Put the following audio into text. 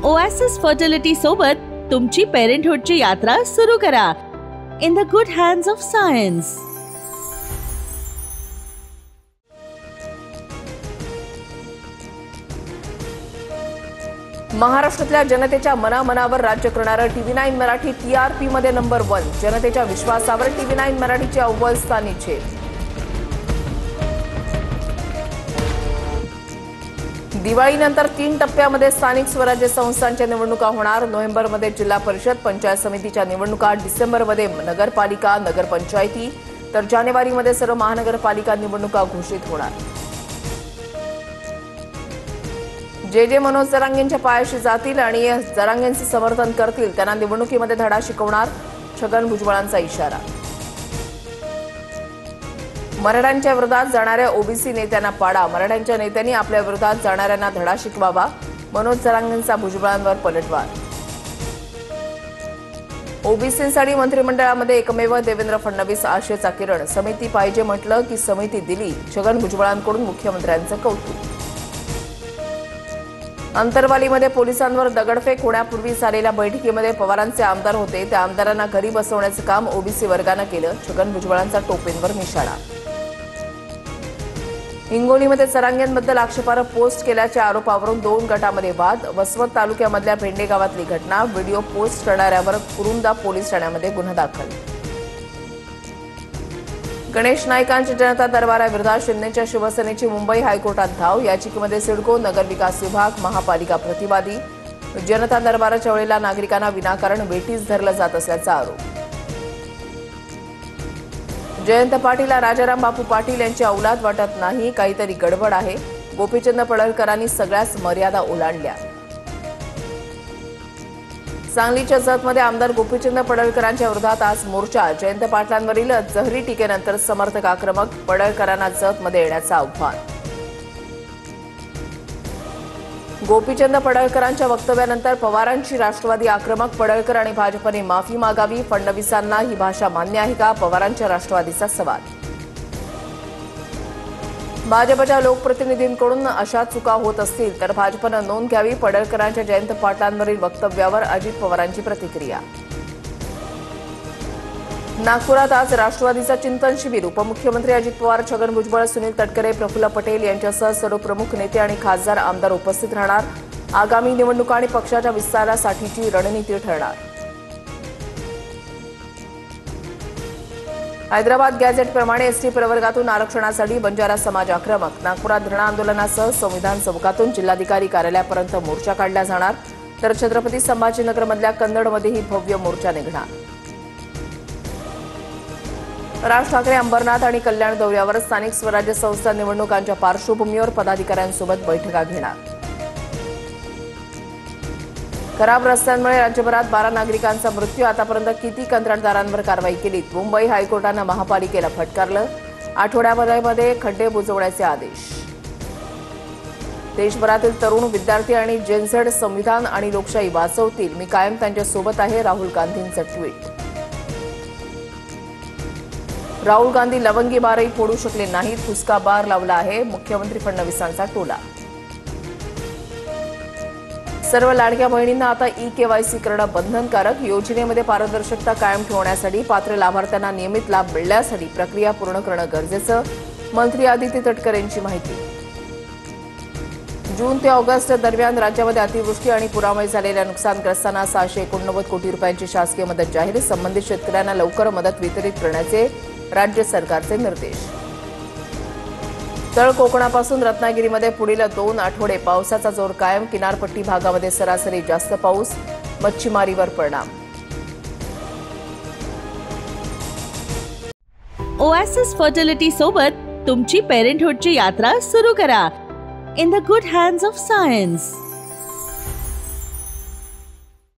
Oasis fertility सोबत तुमची पेरेंटहुडची यात्रा सुरू करा in the good hands of science. महाराष्ट्रातल्या जनतेच्या मनामनावर राज्य करणारं TV9 मराठी TRP मध्ये नंबर 1. जनतेच्या विश्वासावर TV9 मराठीचे अव्वल स्थानी छेद. दिवाळीनंतर 3 टप्प्यामध्ये स्थानिक स्वराज्य संस्थांच्या निवडणुका होणार. नोव्हेंबरमध्ये जिल्हा परिषद पंचायत समितीच्या निवडणुका, डिसेंबरमध्ये नगरपालिका नगरपंचायती, तर जानेवारीमध्ये सर्व महानगरपालिका निवडणुका घोषित होणार. जे मनोज जरांगेंच्या पायाशी जातील आणि जरांगेंचे समर्थन करतील त्यांना निवडणुकीमध्ये धडा शिकवणार, छगन भुजबळांचा इशारा. मराठ्यांच्या विरोधात जाणाऱ्या ओबीसी नेत्यांना पाडा. मराठ्यांच्या नेत्यांनी आपल्या विरोधात जाणाऱ्यांना धडा शिकवावा. मनोज जरांगेंचा भुजबळांवर पलटवार. ओबीसींसाठी मंत्रिमंडळामध्ये एकमेव देवेंद्र फडणवीस आशेचा किरण. समिती पाहिजे म्हटलं की समिती दिली. छगन भुजबळांकडून मुख्यमंत्र्यांचं कौतुक. अंतरवालीमध्ये पोलिसांवर दगडफेक होण्यापूर्वी झालेल्या बैठकीमध्ये पवारांचे आमदार होते. त्या आमदारांना घरी बसवण्याचं काम ओबीसी वर्गानं केलं. छगन भुजबळांचा टोपेंवर निशाणा. हिंगोलीमध्ये जरांगेंबद्दल आक्षेपार्ह पोस्ट केल्याच्या आरोपावरून 2 गटामध्ये वाद. वसमत तालुक्यामधल्या भेंडे गावातली घटना. व्हिडिओ पोस्ट करणाऱ्यावर कुरुंदा पोलीस ठाण्यामध्ये गुन्हा दाखल. गणेश नाईकांच्या जनता दरबाराविरोधात शिंदेच्या शिवसेनेची मुंबई हायकोर्टात धाव. याचिकेमध्ये सिडको, नगरविकास विभाग, महापालिका प्रतिवादी. जनता दरबाराच्या वेळेला नागरिकांना विनाकारण वेठीस धरलं जात असल्याचा आरोप. जयंत पाटीलला राजाराम बापू पाटील यांची औलाद वाटत नाही, काहीतरी गडबड आहे. गोपीचंद पडळकरांनी सगळ्याच मर्यादा ओलांडल्या. सांगलीच्या जतमध्ये आमदार गोपीचंद पडळकरांच्या विरोधात आज मोर्चा. जयंत पाटलांवरील जहरी टीकेनंतर समर्थक आक्रमक. पडळकरांना जतमध्ये येण्याचं आव्हान. गोपीचंद पडळकरांच्या वक्तव्यानंतर पवारांची राष्ट्रवादी आक्रमक. पडळकर आणि भाजपने माफी मागावी. फडणवीसांना ही भाषा मान्य आहे का? पवारांच्या राष्ट्रवादीचा सवाल. भाजपच्या लोकप्रतिनिधींकडून अशा चुका होत असतील तर भाजपनं नोंद घ्यावी. पडळकरांच्या जयंत पाटलांवरील वक्तव्यावर अजित पवारांची प्रतिक्रिया. नागपुरात आज राष्ट्रवादीचा चिंतन शिबिर. उपमुख्यमंत्री अजित पवार, छगन भुजबळ, सुनील तटकरे, प्रफुल्ल पटेल यांच्यासह सर्व प्रमुख नेते आणि खासदार आमदार उपस्थित राहणार. आगामी निवडणुका आणि पक्षाच्या विस्तारासाठीची रणनीती ठरणार. हैदराबाद गॅझेटप्रमाणे एसटी प्रवर्गातून आरक्षणासाठी बंजारा समाज आक्रमक. नागपुरात धरणं आंदोलनासह संविधान चौकातून जिल्हाधिकारी कार्यालयापर्यंत मोर्चा काढला जाणार. तर छत्रपती संभाजीनगरमधल्या कन्नडमध्येही भव्य मोर्चा निघणार. राज ठाकरे अंबरनाथ आणि कल्याण दौऱ्यावर. स्थानिक स्वराज्य संस्था निवडणुकांच्या पार्श्वभूमीवर पदाधिकाऱ्यांसोबत बैठका घेणार. खराब रस्त्यांमुळे राज्यभरात 12 नागरिकांचा मृत्यू. आतापर्यंत किती कंत्राटदारांवर कारवाई केली? मुंबई हायकोर्टानं महापालिकेला फटकारलं. आठवड्यामध्ये खड्डे बुजवण्याचे आदेश. देशभरातील तरुण विद्यार्थी आणि जेनझेड संविधान आणि लोकशाही वाचवतील. मी कायम त्यांच्यासोबत आहे. राहुल गांधींचं ट्विट. राहुल गांधी लवंगी बारही फोडू शकले नाहीत. हुसका बार लावला आहे. मुख्यमंत्री फडणवीसांचा टोला. सर्व लाडक्या बहिणींना आता ई-केवायसी करणं बंधनकारक. योजनेमध्ये पारदर्शकता कायम ठेवण्यासाठी पात्र लाभार्थ्यांना नियमित लाभ मिळण्यासाठी प्रक्रिया पूर्ण करणं गरजेचं. मंत्री आदिती तटकरे यांची माहिती. जून ते ऑगस्ट दरम्यान राज्यामध्ये अतिवृष्टी आणि पुरामुळे झालेल्या नुकसानग्रस्तांना 689 कोटी रुपयांची शासकीय मदत जाहीर. संबंधित शेतकऱ्यांना लवकर मदत वितरित करण्याचे राज्य सरकारचे निर्देश. तळ कोकणापासून रत्नागिरीमध्ये पुढील 2 आठवडे पावसाचा जोर कायम. किनारपट्टी भागामध्ये सरासरी जास्त पाऊस. मच्छीमारीवर परिणाम. ओएसिस फर्टिलिटी सोबत तुमची पेरेंटहुडची यात्रा सुरू करा in the good hands of science.